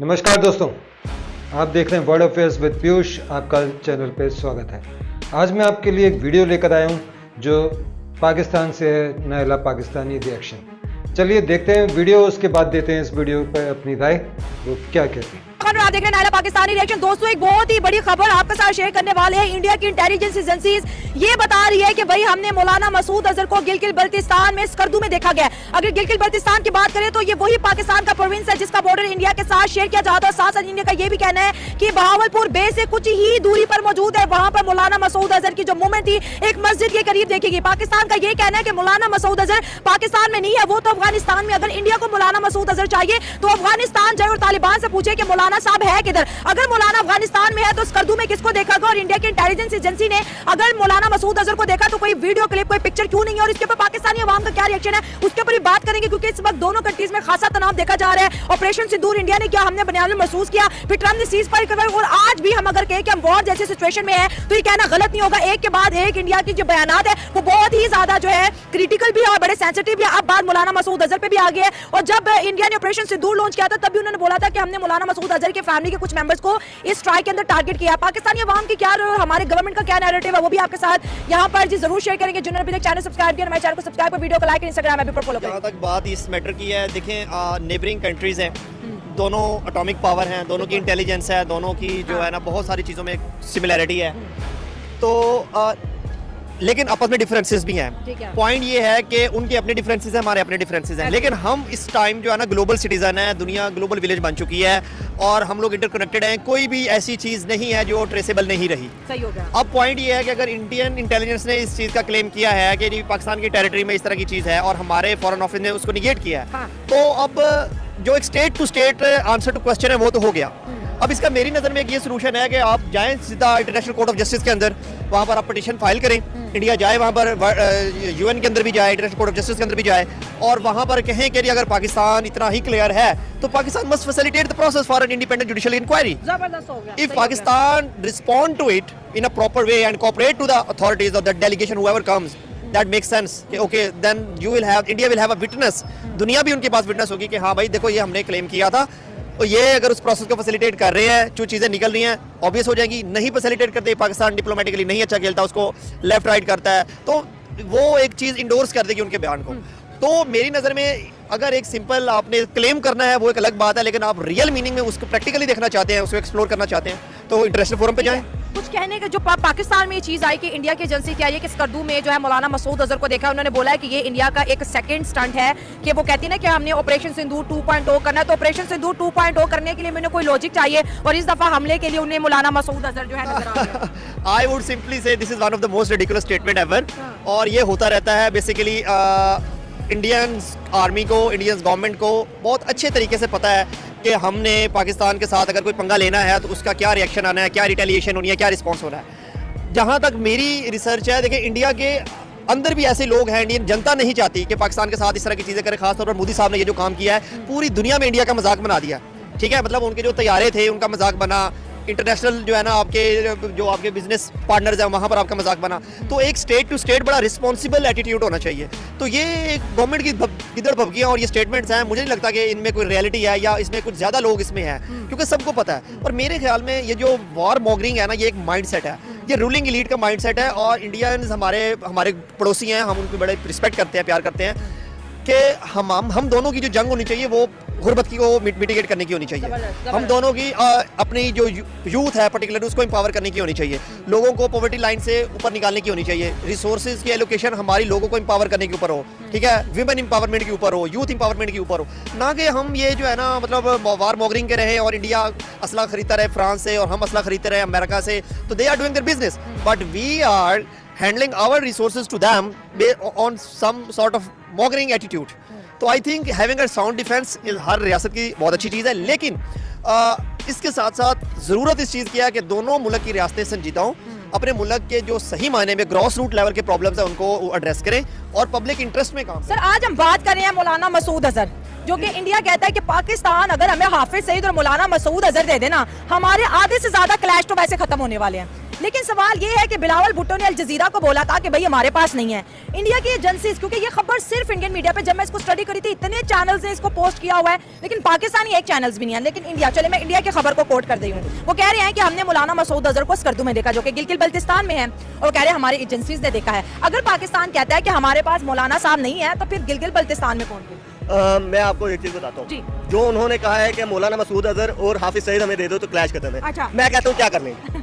नमस्कार दोस्तों, आप देख रहे हैं वर्ल्ड अफेयर्स विद पीयूष। आपका चैनल पे स्वागत है। आज मैं आपके लिए एक वीडियो लेकर आया हूं जो पाकिस्तान से है, नायला पाकिस्तानी रिएक्शन। चलिए देखते हैं वीडियो, उसके बाद देते हैं इस वीडियो पर अपनी राय, वो क्या कहती है। आप देख रहे हैं नायला पाकिस्तानी रिएक्शन। दोस्तों, एक बहुत ही बड़ी खबर आपके साथ शेयर करने वाले हैं। इंडिया की इंटेलिजेंस एजेंसीज ये बता रही है कि भाई हमने मौलाना मसूद अजहर को गिलगित बल्तिस्तान में स्कर्दू में देखा गया। अगर गिलगित बल्तिस्तान की बात करें तो ये वही पाकिस्तान का प्रोविंस है जिसका बॉर्डर इंडिया के साथ शेयर किया जाता है। साथ साथ इंडिया का ये भी कहना है कि बहावलपुर बेस से कुछ ही दूरी पर मौजूद है। वहां पर मौलाना मसूद अजहर की जो मूवमेंट थी एक मस्जिद के करीब देखेगी। पाकिस्तान का ये कहना है कि मौलाना मसूद अजहर पाकिस्तान में नहीं है, वो तो अफगानिस्तान में। अगर इंडिया को मौलाना मसूद अजहर चाहिए तो अफगानिस्तान जाए और तालिबान से पूछे कि मौलाना साहब है किधर। अगर मौलाना अफगानिस्तान में है तो स्कर्दू में किसको देखा गया। और इंडिया की इंटेलिजेंस एजेंसी ने अगर मौलाना मसूद अजहर को देखा तो कोई वीडियो क्लिप, कोई पिक्चर क्यों नहीं है और इसके ऊपर पाकिस्तानी अवाम का क्या रिएक्शन है उसके ऊपर भी बात करेंगे, क्योंकि इस वक्त दोनों कंट्रीज में खासा तनाव देखा जा रहा है। ऑपरेशन सिंदूर इंडिया ने किया, हमने बनियान महसूस किया, फिर ट्रम्प ने सीज फायर करवाया। और आज भी हम अगर कहें कि हम वॉर जैसी सिचुएशन में है तो ये कहना गलत नहीं होगा। एक के बाद एक इंडिया की जो बयानात है वो बहुत ही ज्यादा जो है क्रिटिकल भी है और बड़े सेंसिटिव भी है। अब बात मौलाना मसूद अजहर पे भी आ गई है। और जब इंडिया ने ऑपरेशन सिंदूर लॉन्च किया था तब भी उन्होंने बोला था कि हमने मौलाना मसूद अजहर के फैमिली के कुछ मेंबर्स को इस स्ट्राइक के अंदर टारगेट किया। पाकिस्तानी अवाम की क्या और हमारे गवर्नमेंट का क्या नैरेटिव है वो भी आपके साथ यहाँ पर जी जरूर शेयर करेंगे। जिन्होंने अभी तक चैनल सब्सक्राइब किया, हमारे चैनल को सब्सक्राइब कर, वीडियो को लाइक, इंस्टाग्राम ऐप पर फॉलो करें। जहाँ तक बात इस मैटर की है, देखें नेबरिंग कंट्रीज हैं, दोनों एटॉमिक पावर हैं, दोनों की इंटेलिजेंस है, दोनों की जो है ना बहुत सारी चीज़ों में सिमिलैरिटी है। तो लेकिन आपस में डिफरेंसेस भी हैं। पॉइंट ये है कि उनके अपने डिफरेंसेस हैं, हमारे अपने डिफरेंसेस हैं। लेकिन हम इस टाइम जो है ना ग्लोबल सिटीजन है, दुनिया ग्लोबल विलेज बन चुकी है और हम लोग इंटरकनेक्टेड हैं। कोई भी ऐसी चीज़ नहीं है जो ट्रेसेबल नहीं रही। सही हो गया। अब पॉइंट ये है कि अगर इंडियन इंटेलिजेंस ने इस चीज़ का क्लेम किया है कि पाकिस्तान की टेरिटरी में इस तरह की चीज़ है और हमारे फॉरेन ऑफिस ने उसको निगेट किया है, तो अब जो एक state to state answer to question है वो तो हो गया। अब इसका मेरी नज़र में एक ये सोल्यूशन है कि आप जाएं सीधा इंटरनेशनल कोर्ट ऑफ जस्टिस के अंदर, वहाँ पर आप पिटीशन फाइल करें। इंडिया जाए वहाँ पर, यूएन के अंदर भी जाए, इंटरनेशनल कोर्ट ऑफ जस्टिस के अंदर भी जाए और वहाँ पर कहें कि अगर पाकिस्तान इतना ही क्लियर है तो Pakistan must facilitate the process for an independent judicial inquiry. जबरदस्त हो गया। If Pakistan respond to it in a proper way and cooperate to the authorities of that delegation whoever comes, that makes sense कि okay then you will have, India will have a witness, दुनिया भी उनके पास witness होगी कि हाँ भाई देखो ये हमने क्लेम किया था। तो ये अगर उस प्रोसेस को फैसिलिटेट कर रहे हैं, जो चीज़ें निकल रही हैं ऑब्वियस हो जाएंगी। नहीं फैसिलिटेट करते, पाकिस्तान डिप्लोमेटिकली नहीं अच्छा खेलता, उसको लेफ्ट राइट करता है, तो वो एक चीज़ इंडोर्स कर देगी उनके बयान को। तो मेरी नज़र में अगर एक सिंपल आपने क्लेम करना है वो एक अलग बात है, लेकिन आप रियल मीनिंग में उसको प्रैक्टिकली देखना चाहते हैं, उसको एक्सप्लोर करना चाहते हैं तो इंटरनेशनल फोरम पे जाएं। कुछ कहने के जो पाकिस्तान में ये चीज आई कि इंडिया की एजेंसी क्या है कि स्कर्दू में जो है मौलाना मसूद अजहर को देखा, उन्होंने बोला है कि ये इंडिया का एक सेकंड स्टंट है कि वो कहती है ना कि हमने ऑपरेशन सिंदूर 2.0 करना है। तो ऑपरेशन सिंदूर 2.0 करने के लिए मैंने कोई लॉजिक चाहिए और इस दफा हमले के लिए उन्हें मौलाना मसूद अजहर जो है नजर आ गया। आई वुड सिंपली से this is one of the most ridiculous statement ever. और ये होता रहता है बेसिकली। इंडियन आर्मी को, इंडियन गवर्नमेंट को बहुत अच्छे तरीके से पता है कि हमने पाकिस्तान के साथ अगर कोई पंगा लेना है तो उसका क्या रिएक्शन आना है, क्या रिटेलिएशन होनी है, क्या रिस्पॉन्स होना है। जहाँ तक मेरी रिसर्च है, देखिए इंडिया के अंदर भी ऐसे लोग हैं, इंडियन जनता नहीं चाहती कि पाकिस्तान के साथ इस तरह की चीज़ें करें। खासतौर पर मोदी साहब ने ये जो काम किया है पूरी दुनिया में इंडिया का मजाक बना दिया। ठीक है, मतलब उनके जो तैयारे थे उनका मजाक बना, इंटरनेशनल जो है ना आपके जो आपके बिजनेस पार्टनर्स हैं वहाँ पर आपका मजाक बना। तो एक स्टेट टू स्टेट बड़ा रिस्पॉन्सिबल एटीट्यूड होना चाहिए। तो ये गवर्नमेंट की गिदड़ भभकियाँ और ये स्टेटमेंट्स हैं, मुझे नहीं लगता कि इनमें कोई रियलिटी है या इसमें कुछ ज़्यादा लोग इसमें हैं, क्योंकि सबको पता है। और मेरे ख्याल में ये जो वॉर मॉगरिंग है ना, ये एक माइंड सेट है, ये रूलिंग एलीट का माइंड सेट है। और इंडियंस हमारे पड़ोसी हैं, हम उनको बड़े रिस्पेक्ट करते हैं, प्यार करते हैं कि हम दोनों की जो जंग होनी चाहिए वो गुर्बत की को मिटिगेट करने की होनी चाहिए। हम दोनों की अपनी जो यूथ है पर्टिकुलर उसको एम्पावर करने की होनी चाहिए, लोगों को पॉवर्टी लाइन से ऊपर निकालने की होनी चाहिए। रिसोर्सेज की एलोकेशन हमारी लोगों को एम्पावर करने के ऊपर हो, ठीक है, विमेन एम्पावरमेंट के ऊपर हो, यूथ एम्पावरमेंट के ऊपर हो, ना कि हम ये जो है ना मतलब वार मॉगरिंग के रहे और इंडिया असला खरीदता रहे फ्रांस से और हम असला खरीदते रहे अमेरिका से। तो they are doing their business but we are handling our resources to them on some sort of mongering attitude. तो I think having a sound defence हर रियासत की बहुत अच्छी चीज़ है, लेकिन इसके साथ साथ ज़रूरत इस चीज़ की है कि दोनों मुल्क की रियासतें संजीदा हों, अपने मुल्क के जो सही मायने में ग्रॉस रूट लेवल के प्रॉब्लम्स हैं उनको एड्रेस करें और पब्लिक इंटरेस्ट में काम। सर आज हम बात कर रहे हैं मौलाना मसूद अजहर, जो कि इंडिया कहता है कि पाकिस्तान अगर हमें हाफिज सईद और मौलाना मसूद अजहर दे देना, हमारे आधे से ज्यादा क्लैश तो वैसे खत्म होने वाले हैं। लेकिन सवाल ये है कि बिलावल भुट्टो ने अल जजीरा को बोला था कि भाई हमारे पास नहीं है इंडिया की एजेंसीज, क्योंकि ये खबर सिर्फ इंडियन मीडिया पे, जब मैं इसको स्टडी करी थी इतने चैनल्स ने इसको पोस्ट किया हुआ है, लेकिन पाकिस्तानी एक चैनल्स भी नहीं है। लेकिन इंडिया, चले मैं इंडिया की खबर को कोट कर रही हूँ, वो कह रहे हैं कि हमने मौलाना मसूद अजहर को स्कर्दू में देखा, जो कि गिलगित बल्तिस्तान में है, और कह रहे हैं हमारी एजेंसीज ने देखा है। अगर पाकिस्तान कहता है कि हमारे पास मौलाना साहब नहीं है, तो फिर गिलगित बल्तिस्तान में कौन है? मैं आपको एक चीज बताता जी। हूँ, जो उन्होंने कहा है कि मौलाना मसूद अजहर और हाफिज सईद हमें दे दो तो क्लैश खत्म है। अच्छा। मैं कहता हूँ क्या कर लेंगे।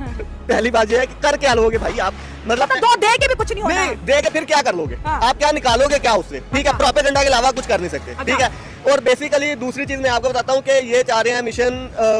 पहली बात यह है कि कर क्या लोगे भाई आप, मतलब दो दे के भी कुछ नहीं होना। नहीं दे के फिर क्या कर लोगे? हाँ। आप क्या निकालोगे क्या उससे? ठीक है, प्रोपेगेंडा के अलावा कुछ कर नहीं सकते। अच्छा। ठीक है, और बेसिकली दूसरी चीज मैं आपको बताता हूँ कि ये चाह रहे हैं मिशन,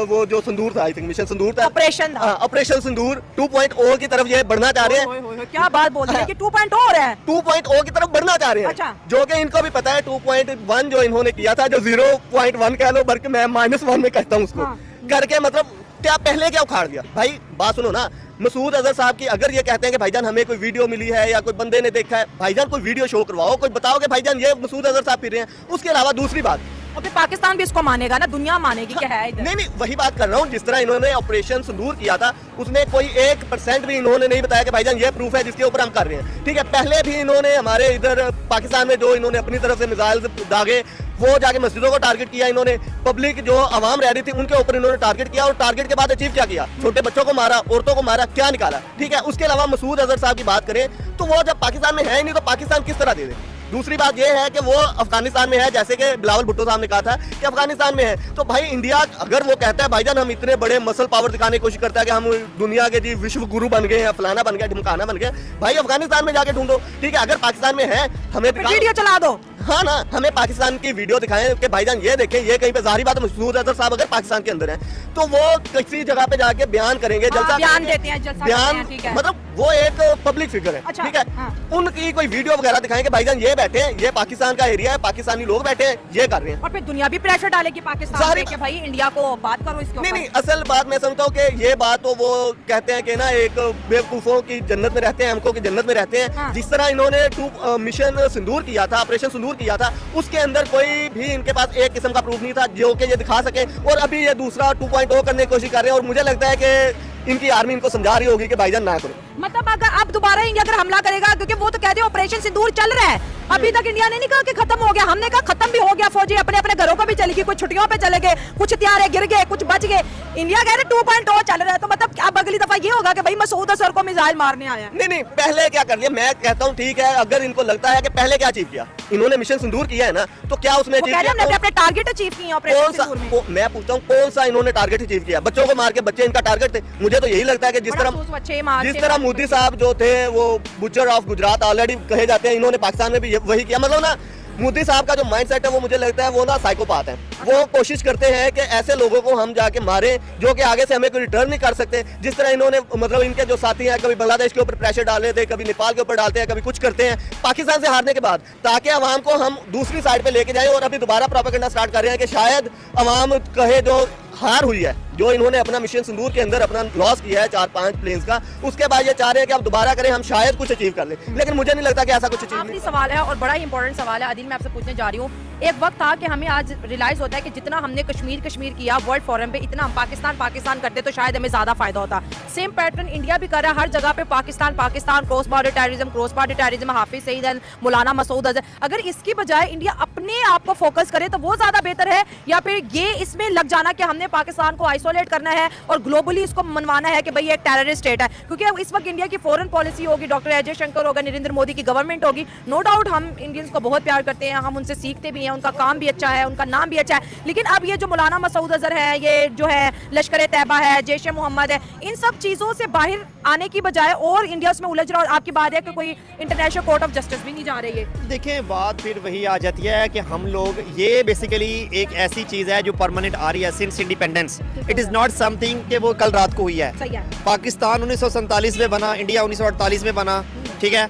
वो जो संदूर था, आई थिंक मिशन संदूर था, ऑपरेशन था। ऑपरेशन संदूर 2.0 की तरफ ये बढ़ना चाह रहे हैं। क्या बात बोल रहे हैं कि 2.0 हो रहा है? 2.0 की तरफ बढ़ना चाह रहे हैं। अच्छा। जो कि इनको भी पता है 2.1 जो इन्होंने किया था, जो 0.1 कह लो, बल्कि मैं -1 में कहता हूँ उसको, हाँ। करके मतलब क्या पहले क्या उखाड़ दिया भाई। बात सुनो ना, मसूद अजहर साहब की अगर ये कहते हैं कि भाईजान हमें कोई वीडियो मिली है या कोई बंदे ने देखा है, भाईजान कोई वीडियो शो करवाओ, कोई बताओ कि भाईजान ये मसूद अजहर साहब फिर रहे हैं। उसके अलावा दूसरी बात, और फिर पाकिस्तान भी इसको मानेगा ना, दुनिया मानेगी कि है इधर। नहीं वही बात कर रहा हूँ, जिस तरह इन्होंने ऑपरेशन संदूर किया था उसमें कोई 1% भी इन्होंने नहीं बताया कि भाईजान ये प्रूफ है जिसके ऊपर हम कर रहे हैं। ठीक है, पहले भी इन्होंने हमारे इधर पाकिस्तान में जो इन्होंने अपनी तरफ से मिसाइल दागे, वो जाके मस्जिदों को टारगेट किया इन्होंने, पब्लिक जो आवाम रह रही थी उनके ऊपर इन्होंने टारगेट किया, और टारगेट के बाद अचीव क्या किया? छोटे बच्चों को मारा, औरतों को मारा, क्या निकाला? ठीक है, उसके अलावा मसूद अजहर साहब की बात करें तो वो जब पाकिस्तान में है ही नहीं तो पाकिस्तान किस तरह दे दे? दूसरी बात यह है कि वो अफगानिस्तान में है, जैसे कि बिलावल भुट्टो साहब ने कहा था कि अफगानिस्तान में है। तो भाई इंडिया अगर वो कहता है भाईजान हम इतने बड़े मसल पावर दिखाने की कोशिश करता है कि हम दुनिया के जी विश्व गुरु बन गए हैं, फलाना बन गया, ढिमकाना बन गया, भाई अफगानिस्तान में जाके ढूंढो। ठीक है, अगर पाकिस्तान में है हमें वीडियो चला दो। हाँ ना, हमें पाकिस्तान की वीडियो दिखाएं कि भाईजान ये देखें, ये कहीं पे जाहिर बात है मसूद अजहर साहब अगर पाकिस्तान के अंदर हैं तो वो किसी जगह पे जाके बयान करेंगे, जलसा बयान देते हैं, जलसा बयान, करते हैं, ठीक है। मतलब वो एक पब्लिक फिगर है। अच्छा, ठीक है, हाँ। उनकी कोई वीडियो वगैरह दिखाएं कि भाईजान ये बैठे हैं, ये पाकिस्तान का एरिया है, पाकिस्तानी लोग बैठे हैं, ये कर रहे हैं, और फिर दुनिया भी प्रेशर डालेगी पाकिस्तान पे कि भाई इंडिया को बात करो इसके ऊपर। नहीं, असल बात मैं समझता हूँ कि ये बात तो वो कहते हैं कि ना एक बेवकूफों की जन्नत में रहते हैं, हमको की जन्नत में रहते हैं। हाँ। जिस तरह इन्होंने मिशन सिंदूर किया था, ऑपरेशन सिंदूर किया था, उसके अंदर कोई भी इनके पास एक किस्म का प्रूफ नहीं था जो कि ये दिखा सके, और अभी ये दूसरा 2.0 करने की कोशिश कर रहे हैं। और मुझे लगता है कि इनकी आर्मी इनको समझा रही होगी कि भाईजान ना करो। मतलब अगर अब दोबारा इंडिया अगर हमला करेगा, क्योंकि वो तो कहते हैं ऑपरेशन सिंदूर चल रहा है, अभी तक इंडिया ने नहीं कहा कि खत्म हो गया, हमने कहा खत्म भी हो गया, फौजी अपने अपने घरों को भी चली गई, कुछ छुट्टियों पे चले गए, कुछ हथियार गिर गए, कुछ बच गए। इंडिया कह रहे 2.0 चल रहा है, तो मतलब अब अगली दफा ये होगा कि भाई मसूद अजहर को मिसाइल मारने आया है। नहीं, पहले क्या कर लिया, मैं कहता हूँ ठीक है, अगर इनको लगता है कि पहले क्या अचीव किया इन्होंने, मिशन सिंदूर किया है ना, तो क्या उसमें वो कह रहे हैं हमने अपने टारगेट अचीव किए ऑपरेशन सिंदूर में। मैं पूछता हूँ कौन सा इन्होंने टारगेट अचीव किया? बच्चों को मार के बच्चे इनका टारगेट थे। मुझे तो यही लगता है कि जिस तरह मोदी साहब जो थे वो बुचर ऑफ गुजरात ऑलरेडी कहे जाते हैं, इन्होंने पाकिस्तान में भी वही किया। मतलब ना मोदी साहब का जो माइंडसेट है वो मुझे लगता है वो ना साइकोपाथ है। वो कोशिश करते हैं कि ऐसे लोगों को हम जाके मारें जो कि आगे से हमें कोई रिटर्न नहीं कर सकते। जिस तरह इन्होंने मतलब इनके जो साथी हैं कभी बांग्लादेश के ऊपर प्रेशर डाल रहे थे, कभी नेपाल के ऊपर डालते हैं, कभी कुछ करते हैं पाकिस्तान से हारने के बाद, ताकि अवाम को हम दूसरी साइड पे लेके जाएं। और अभी दोबारा प्रोपेगेंडा स्टार्ट कर रहे हैं कि शायद अवाम कहे जो हार हुई है, जो इन्होंने अपना मिशन सिंदूर के अंदर अपना लॉस किया है 4-5 प्लेन्स का, उसके बाद ये चाह रहे हैं कि अब दोबारा करें, हम शायद कुछ अचीव कर लें। लेकिन मुझे नहीं लगता कि ऐसा कुछ अचीव आखिरी सवाल है और बड़ा ही इंपॉर्टेंट सवाल है आदिल, मैं आपसे पूछने जा रही हूँ। एक वक्त था कि हमें आज रियलाइज होता है कि जितना हमने कश्मीर किया वर्ल्ड फोरम पे, इतना हम पाकिस्तान करते तो शायद हमें ज्यादा फायदा होता। सेम पैटर्न इंडिया भी कर रहा है, हर जगह पे Pakistan, cross border terrorism, Hafiz Saeed, मौलाना मसूद अजहर। अगर इसकी बजाय इंडिया अपने आप को फोकस करे तो वो ज्यादा बेहतर है, या फिर ये इसमें लग जाना कि हमने पाकिस्तान को आइसोलेट करना है और ग्लोबली इसको मनवाना है कि भाई ये एक टेररिस्ट स्टेट है? क्योंकि इस वक्त इंडिया की फॉरेन पॉलिसी होगी, डॉक्टर अजय शंकर होगा, नरेंद्र मोदी की गवर्नमेंट होगी, नो डाउट हम इंडियंस को बहुत प्यार करते हैं, हम उनसे सीखते भी हैं, उनका काम भी अच्छा है, उनका नाम भी अच्छा है। लेकिन अब ये जो मौलाना मसूद अजहर है, ये जो है लश्कर तैयबा है, जैश ए मोहम्मद है, इन सब चीजों से बाहर आने की बजाय और इंडिया उसमें उलझ रहा है। और आपकी बात है कि कोई इंटरनेशनल कोर्ट ऑफ जस्टिस भी नहीं जा रही है। देखें, बात फिर वही आ जाती है कि हम लोग, ये बेसिकली एक ऐसी चीज है जो परमानेंट आ रही है since independence. It is not something कि वो कल रात को हुई है। सही है। पाकिस्तान 1947 में बना, इंडिया 1948 में बना, ठीक है,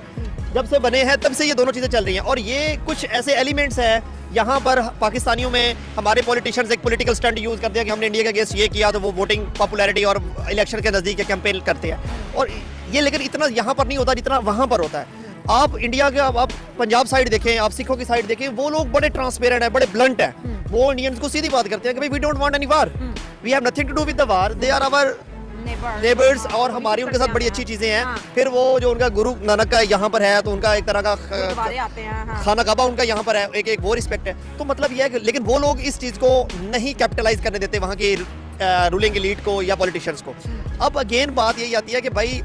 जब से बने हैं तब से ये दोनों चीजें चल रही हैं। और ये कुछ ऐसे एलिमेंट्स हैं यहाँ पर पाकिस्तानियों में, हमारे पॉलिटिशियंस एक पॉलिटिकल स्टंट यूज करते हैं कि हमने इंडिया के अगेंस्ट ये किया, तो वो वोटिंग पॉपुलैरिटी और इलेक्शन के नजदीक कैंपेन करते हैं। और ये लेकिन इतना यहाँ पर नहीं होता जितना वहाँ पर होता है। आप इंडिया के, आप पंजाब साइड देखें, आप सिखों की साइड देखें, वो लोग बड़े ट्रांसपेरेंट है, बड़े ब्लंट है। वो इंडियंस को सीधी बात करते हैं कि भाई we don't want any war, we have nothing to do with the war, they are our neighbours और हमारी उनके साथ बड़ी अच्छी चीजें हैं। फिर वो जो उनका गुरु नानक का यहाँ पर है तो उनका एक तरह का खाना काबा उनका यहाँ पर है, एक वो रिस्पेक्ट है। तो मतलब ये है कि लेकिन वो लोग इस चीज को नहीं कैपिटलाइज करने देते वहाँ की रूलिंग एलीट को या पॉलिटिशियंस को। अब अगेन बात यही आती है कि भाई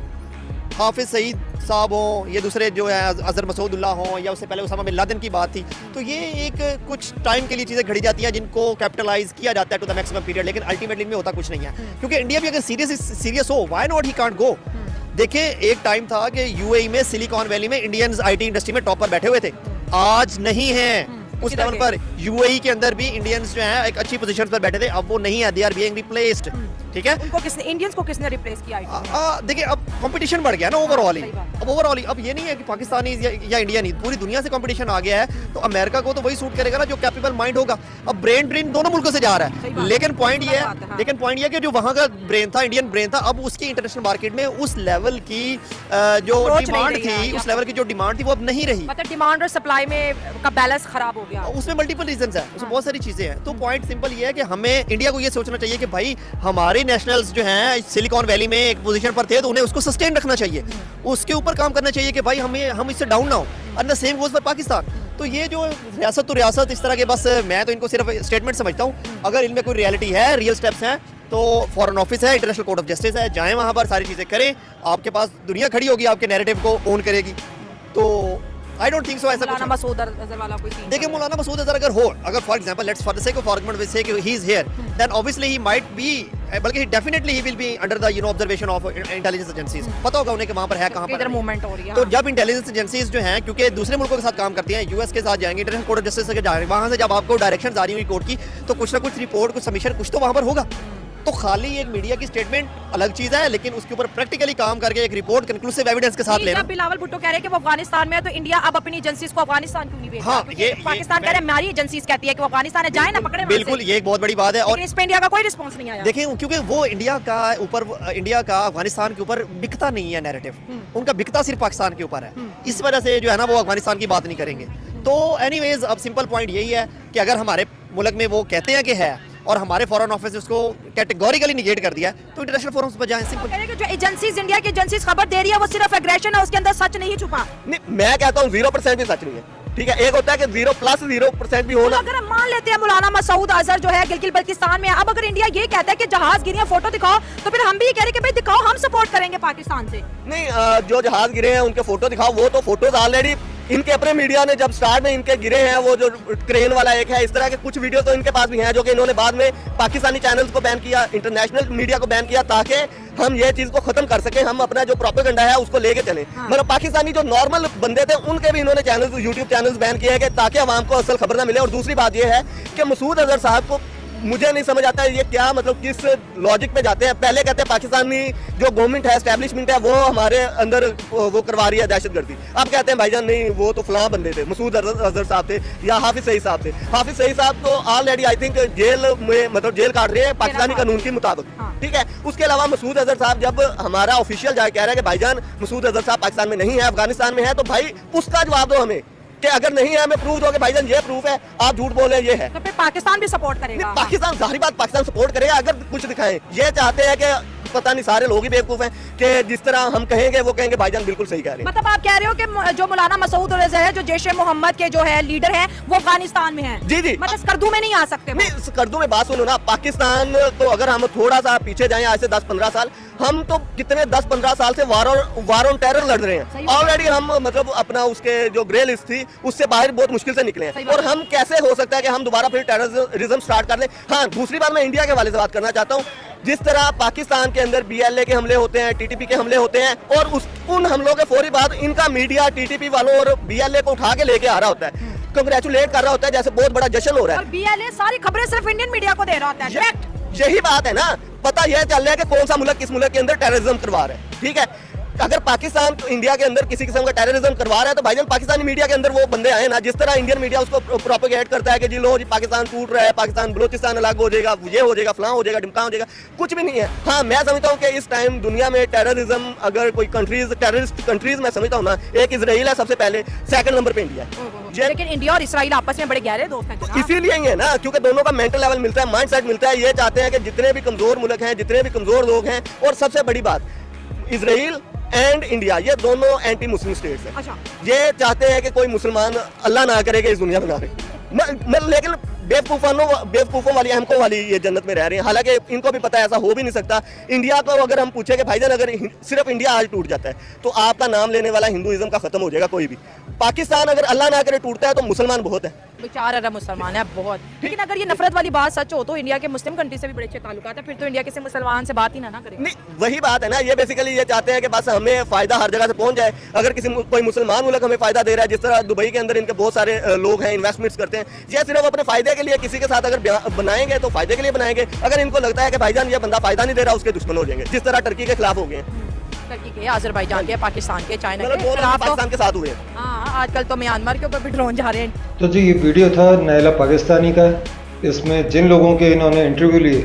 हाफिज सईद साहब हो, ये दूसरे जो है अजहर मसूदुल्लाह हो, या उससे पहले उसामा बिन लादेन की बात थी, तो ये एक कुछ टाइम के लिए चीज़ें घड़ी जाती हैं जिनको कैपिटलाइज किया जाता है टू द मैक्सिमम पीरियड, लेकिन अल्टीमेटली इनमें होता कुछ नहीं है। क्योंकि इंडिया भी अगर सीरियस हो, why not he can't go. देखिए एक टाइम था कि यूएई में सिलिकॉन वैली में इंडियंस आईटी इंडस्ट्री में टॉप पर बैठे हुए थे, आज नहीं है उस लेवल पर। यूएई के अंदर भी इंडियंस जो है एक अच्छी पोजीशन पर बैठे थे, अब वो नहीं है, दे आर बीइंग रिप्लेस्ड। ठीक है, उनको किसने, इंडियंस को किसने रिप्लेस किया? देखिए अब कंपटीशन बढ़ गया ना ओवरऑल ही। अब ओवरऑल अब ये नहीं है कि पाकिस्तानी या इंडिया नहीं, पूरी दुनिया से कंपटीशन आ गया है। तो अमेरिका को तो वही सूट करेगा ना जो कैपेबल माइंड होगा। अब ब्रेन ड्रेन दोनों मुल्कों से जा रहा है, लेकिन पॉइंट ये है कि जो वहाँ का ब्रेन था, इंडियन ब्रेन था, अब उसकी इंटरनेशनल मार्केट में उस लेवल की जो डिमांड थी, उस लेवल की जो डिमांड थी वो अब नहीं रही। मतलब डिमांड और सप्लाई में का बैलेंस खराब हो गया। उसमें मल्टीपल रीजंस है, उसमें बहुत सारी चीजें हैं। तो पॉइंट सिंपल ये है कि हमें इंडिया को ये सोचना चाहिए कि भाई हमारे नेशनल्स जो हैं सिलिकॉन वैली में एक पोजीशन पर थे, तो उन्हें उसको सस्टेन रखना चाहिए, उसके ऊपर काम करना चाहिए कि भाई हम इससे डाउन ना हो। And the same goes for Pakistan. तो ये जो रियासत तो रियासत इस तरह के, बस मैं तो इनको सिर्फ स्टेटमेंट समझता हूँ। अगर इनमें कोई रियलिटी है, रियल स्टेप्स हैं, तो फॉरेन ऑफिस है, इंटरनेशनल कोर्ट ऑफ जस्टिस है, जाएं वहां पर, सारी चीजें करें, आपके पास दुनिया खड़ी होगी, आपके नैरेटिव को ओन करेगी। तो आई डोंट थिंक सो ऐसा कुछ। मसूद अजहर वाला कोई सीन, देखिए मौलाना मसूद अजहर अगर हो, अगर for example let's for the sake of argument we say कि he is here, then obviously he might be, बल्कि definitely he will be under the observation of intelligence agencies. पता होगा उन्हें कि वहां पर है, कहां पर इधर मूवमेंट हो रही है। तो जब इंटेलिजेंस एजेंसीज जो हैं, क्योंकि दूसरे मुल्कों के साथ काम करती हैं, यूएस के साथ जाएंगे, इंटरनेशनल कोर्ट ऑफ जस्टिस के जाएंगे, वहां से जब आपको डायरेक्शंस आ रही होंगी कोर्ट की, तो कुछ ना कुछ रिपोर्ट, कुछ सबमिशन, कुछ तो वहां पर होगा। तो खाली एक मीडिया की स्टेटमेंट अलग चीज है, लेकिन उसके ऊपर प्रैक्टिकली काम करके एक रिपोर्ट कंक्लूसिव एविडेंस के साथ लेना। बिलावल भुट्टो कह रहे हैं कि वो अफगानिस्तान में है, तो इंडिया अब अपनी एजेंसीज को अफगानिस्तान क्यों नहीं भेज रहा? हाँ, ये पाकिस्तान कह रहा है, हमारी एजेंसीज कहती है कि वो अफगानिस्तान है, जाए ना पकड़े। बिल्कुल, ये एक बहुत बड़ी बात है। और इस पे इंडिया का कोई रिस्पांस नहीं आया। देखिए क्योंकि वो इंडिया का अफगानिस्तान के ऊपर बिकता नहीं है नैरेटिव, उनका बिकता सिर्फ पाकिस्तान के ऊपर है। इस वजह से जो है ना वो अफगानिस्तान की बात नहीं करेंगे। तो एनीवेज अब सिंपल पॉइंट यही है कि अगर हमारे मुल्क में वो कहते हैं कि है और हमारे फॉरेन ऑफिस उसको कैटेगोरिकली निगेट कर दिया, तो इंटरनेशनल फोरम्स पर जाएं। सिंपल जो एजेंसीज, इंडिया की एजेंसीज खबर दे रही है वो सिर्फ एग्रेशन है, उसके अंदर सच नहीं छुपा। नहीं, मैं कहता हूँ 0% भी सच नहीं है। ठीक है, एक होता है कि 0+0% भी होना। अगर हम मान लेते हैं मौलाना मसूद अजहर जो है गिलगित बल्तिस्तान में, अब अगर इंडिया ये कहता है कि जहाज गिरे हैं, फोटो दिखाओ, तो फिर हम भी ये कह रहे हैं कि भाई दिखाओ, हम सपोर्ट करेंगे पाकिस्तान से। नहीं, जो जहाज गिरे हैं उनके फोटो दिखाओ, वो तो फोटोज ऑलरेडी इनके अपने मीडिया ने जब स्टार्ट में इनके गिरे हैं, वो जो क्रेन वाला एक है, इस तरह के कुछ वीडियो तो इनके पास भी हैं, जो कि इन्होंने बाद में पाकिस्तानी चैनल्स को बैन किया, इंटरनेशनल मीडिया को बैन किया, ताकि हम ये चीज को खत्म कर सके, हम अपना जो प्रोपेगेंडा है उसको लेके चले। मतलब पाकिस्तानी जो नॉर्मल बंदे थे उनके भी इन्होंने चैनल्स, यूट्यूब चैनल्स बैन किए हैं ताकि आवाम को असल खबर ना मिले। और दूसरी बात ये है कि मसूद अजहर साहब को मुझे नहीं समझ आता है ये क्या, मतलब किस लॉजिक पे जाते हैं। पहले कहते हैं पाकिस्तानी जो गवर्नमेंट है, एस्टेब्लिशमेंट है, वो हमारे अंदर वो करवा रही है दहशतगर्दी। अब कहते हैं भाईजान नहीं, वो तो फलां बंदे थे, मसूद अजहर साहब थे या हाफिज सईद साहब थे। हाफिज सईद साहब तो ऑलरेडी आई थिंक जेल में, मतलब जेल काट रहे हैं पाकिस्तानी कानून के मुताबिक। ठीक है, उसके अलावा मसूद अजहर साहब जब हमारा ऑफिशियल जाके कह रहा है कि भाईजान मसूद अजहर साहब पाकिस्तान में नहीं है, अफगानिस्तान में है, तो भाई उसका जवाब दो हमें कि अगर नहीं है हमें प्रूव दो कि भाईजान ये प्रूफ है, आप झूठ बोल रहे हैं, ये है। तो फिर पाकिस्तान भी सपोर्ट करेगा। पाकिस्तान, जाहिर बात पाकिस्तान सपोर्ट करेगा अगर कुछ दिखाएं। ये चाहते हैं कि पता नहीं, सारे लोग ही बेवकूफ हैं कि जिस तरह हम कहेंगे वो कहेंगे भाईजान बिल्कुल सही कह रहे हैं। मतलब आप कह रहे हो कि जो मौलाना मसूद अजहर है, जो जैश ए मोहम्मद के जो है लीडर हैं, वो अफगानिस्तान में हैं। जी जी, मतलब स्कर्दू में नहीं आ सकते। नहीं, स्कर्दू में बात सुनो ना, पाकिस्तान तो अगर हम थोड़ा सा पीछे जाएं, आज से 10-15 साल, हम तो कितने 10-15 साल से वार ऑन टेरर लड़ रहे हैं ऑलरेडी। हम मतलब अपना उसके जो ग्रे लिस्ट थी उससे बाहर बहुत मुश्किल से निकले हैं, और हम कैसे हो सकता है कि हम दोबारा फिर टेररिज्म स्टार्ट कर लें। हाँ, दूसरी बात मैं इंडिया के हवाले से बात करना चाहता हूँ। जिस तरह पाकिस्तान के अंदर BLA के हमले होते हैं, TTP के हमले होते हैं, और उन हमलों के फौरी बाद इनका मीडिया TTP वालों और BLA को उठा के लेके आ रहा होता है, कंग्रेचुलेट कर रहा होता है, जैसे बहुत बड़ा जश्न हो रहा है। BLA सारी खबरें सिर्फ इंडियन मीडिया को दे रहा होता है। यही बात है ना, पता यह चल रहा है कि कौन सा मुल्क किस मुल्क के अंदर टेररिज्म करवा रहा है। ठीक है, अगर पाकिस्तान तो इंडिया के अंदर किसी किस्म का टेररिज्म करवा रहा है तो भाईजान पाकिस्तानी मीडिया के अंदर वो बंदे आए ना, जिस तरह इंडियन मीडिया उसको प्रोपेगेट करता है कि जी लो जी पाकिस्तान टूट रहा है, पाकिस्तान बलूचिस्तान अलग हो जाएगा, ये हो जाएगा, फलां हो जाएगा, ढिमका हो जाएगा, कुछ भी नहीं है। हाँ, मैं समझता हूँ कि इस टाइम दुनिया में टेररिज्म अगर कोई टेररिस्ट कंट्रीज मैं समझता हूँ ना, एक इजराइल है सबसे पहले, सेकंड नंबर पे इंडिया है। लेकिन इंडिया और इसराइल आपस में बड़े गहरे दोस्त हैं जनाब। इसीलिए ही है ना, क्योंकि दोनों का मेंटल लेवल मिलता है, माइंड सेट मिलता है। ये चाहते हैं कि जितने भी कमजोर मुल्क हैं, जितने भी कमजोर लोग हैं, और सबसे बड़ी बात इजराइल एंड इंडिया ये दोनों एंटी मुस्लिम स्टेट्स हैं। अच्छा। ये चाहते हैं कि कोई मुसलमान अल्लाह ना करे कि इस दुनिया में ना रहे। लेकिन बेवकूफों वाली अहमकों वाली ये जन्नत में रह रहे हैं, हालांकि इनको भी पता है ऐसा हो भी नहीं सकता। इंडिया को अगर हम पूछे कि भाईजान अगर सिर्फ इंडिया आज टूट जाता है तो आपका नाम लेने वाला हिंदुइज्म का खत्म हो जाएगा कोई भी। पाकिस्तान अगर अल्लाह ना करे टूटता है तो मुसलमान बहुत है, 4 अरब मुसलमान है बहुत। लेकिन अगर ये नफरत वाली बात सच हो तो इंडिया के मुस्लिम कंट्री से भी बड़े अच्छे ताल्लुकात है, फिर तो इंडिया किसी मुसलमान से बात ही ना करें। नहीं, वही बात है ना, ये बेसिकली ये चाहते हैं कि बस हमें फायदा हर जगह से पहुंच जाए। अगर कोई मुसलमान मुल्क हमें फायदा दे रहा है, जिस तरह दुबई के अंदर इनके बहुत सारे लोग हैं, इन्वेस्टमेंट्स करते हैं, ये सिर्फ अपने फायदे के लिए किसी के साथ अगर बनाएंगे तो फायदे के लिए बनाएंगे। अगर इनको लगता है कि भाईजान ये बंदा फायदा नहीं दे रहा, उसके दुश्मन हो जाएंगे, जिस तरह टर्की के खिलाफ हो गए, टर्की के, अजरबैजान के, पाकिस्तान के, चाइना के, पाकिस्तान के साथ हुए। हाँ, आजकल तो म्यांमार के ऊपर भी ड्रोन जा रहे हैं। तो जी ये वीडियो था नायला पाकिस्तानी का। इसमें जिन लोगों के इन्होंने इंटरव्यू लिए,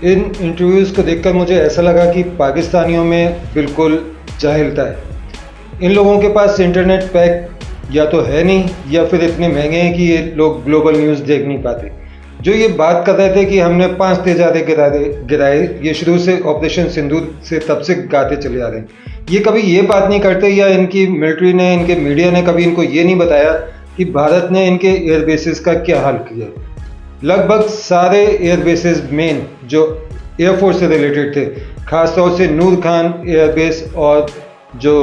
इन इंटरव्यूज़ को देखकर मुझे ऐसा लगा कि पाकिस्तानियों में बिल्कुल जाहिलता है। इन लोगों के पास इंटरनेट पैक या तो है नहीं या फिर इतने महंगे हैं कि ये लोग ग्लोबल न्यूज़ देख नहीं पाते। जो ये बात कर रहे थे कि हमने 5 तेजाबे गिराए, ये शुरू से ऑपरेशन सिंदूर से तब से गाते चले आ रहे हैं। ये कभी ये बात नहीं करते, या इनकी मिलिट्री ने, इनके मीडिया ने कभी इनको ये नहीं बताया कि भारत ने इनके एयर बेसिस का क्या हाल किया। लगभग सारे एयर बेसिस मेन जो एयरफोर्स से रिलेटेड थे, खासतौर से नूर खान एयरबेस और जो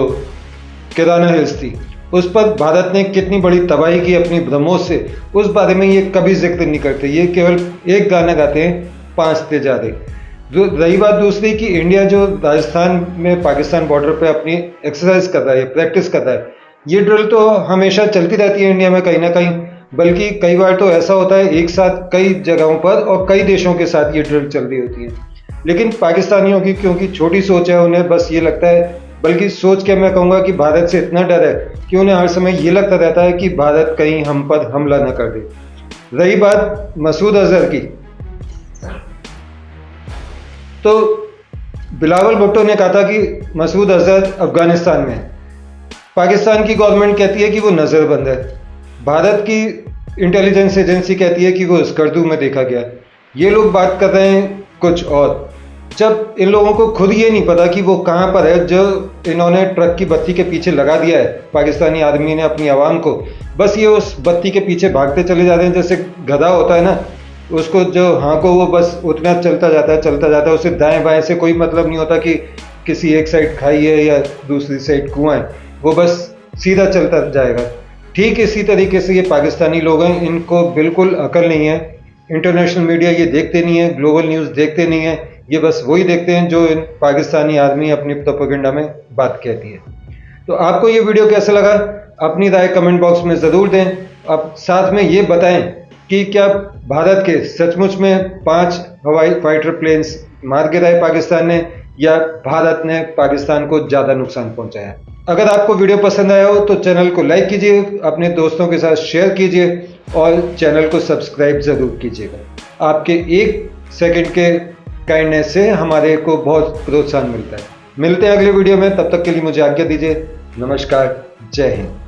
किराना हिल्स थी, उस पर भारत ने कितनी बड़ी तबाही की अपनी ब्रह्मोस से, उस बारे में ये कभी जिक्र नहीं करते। ये केवल एक गाना गाते हैं, 5 तेजाबे। रही बात दूसरी कि इंडिया जो राजस्थान में पाकिस्तान बॉर्डर पे अपनी एक्सरसाइज कर रहा है, प्रैक्टिस कर रहा है, ये ड्रिल तो हमेशा चलती रहती है इंडिया में कहीं ना कहीं, बल्कि कई बार तो ऐसा होता है एक साथ कई जगहों पर और कई देशों के साथ ये ड्रिल चल रही होती है। लेकिन पाकिस्तानियों की क्योंकि छोटी सोच है, उन्हें बस ये लगता है, बल्कि सोच के मैं कहूँगा कि भारत से इतना डर है कि उन्हें हर समय ये लगता रहता है कि भारत कहीं हम पर हमला न कर दे। रही बात मसूद अजहर की, तो बिलावल भुट्टो ने कहा था कि मसूद अजहर अफगानिस्तान में है। पाकिस्तान की गवर्नमेंट कहती है कि वो नज़रबंद है, भारत की इंटेलिजेंस एजेंसी कहती है कि वो स्कर्दू में देखा गया। ये लोग बात कर रहे हैं कुछ और, जब इन लोगों को खुद ये नहीं पता कि वो कहाँ पर है। जो इन्होंने ट्रक की बत्ती के पीछे लगा दिया है पाकिस्तानी आदमी ने अपनी आवाम को, बस ये उस बत्ती के पीछे भागते चले जाते हैं। जैसे गधा होता है ना, उसको जो हाँको वो बस उतना चलता जाता है, उसे दाएं बाएं से कोई मतलब नहीं होता कि किसी एक साइड खाई है या दूसरी साइड कुआं है, वो बस सीधा चलता जाएगा। ठीक इसी तरीके से ये पाकिस्तानी लोग हैं, इनको बिल्कुल अकल नहीं है। इंटरनेशनल मीडिया ये देखते नहीं है, ग्लोबल न्यूज़ देखते नहीं है, ये बस वही देखते हैं जो इन पाकिस्तानी आदमी अपनी प्रोपेगेंडा में बात कहती है। तो आपको ये वीडियो कैसा लगा, अपनी राय कमेंट बॉक्स में ज़रूर दें। अब साथ में ये बताएं कि क्या भारत के सचमुच में 5 हवाई फाइटर प्लेन्स मार गिराए पाकिस्तान ने, या भारत ने पाकिस्तान को ज़्यादा नुकसान पहुंचाया। अगर आपको वीडियो पसंद आया हो तो चैनल को लाइक कीजिए, अपने दोस्तों के साथ शेयर कीजिए और चैनल को सब्सक्राइब ज़रूर कीजिएगा। आपके 1 सेकंड के काइंडनेस से हमारे को बहुत प्रोत्साहन मिलता है। मिलते हैं अगले वीडियो में, तब तक के लिए मुझे आज्ञा दीजिए। नमस्कार, जय हिंद।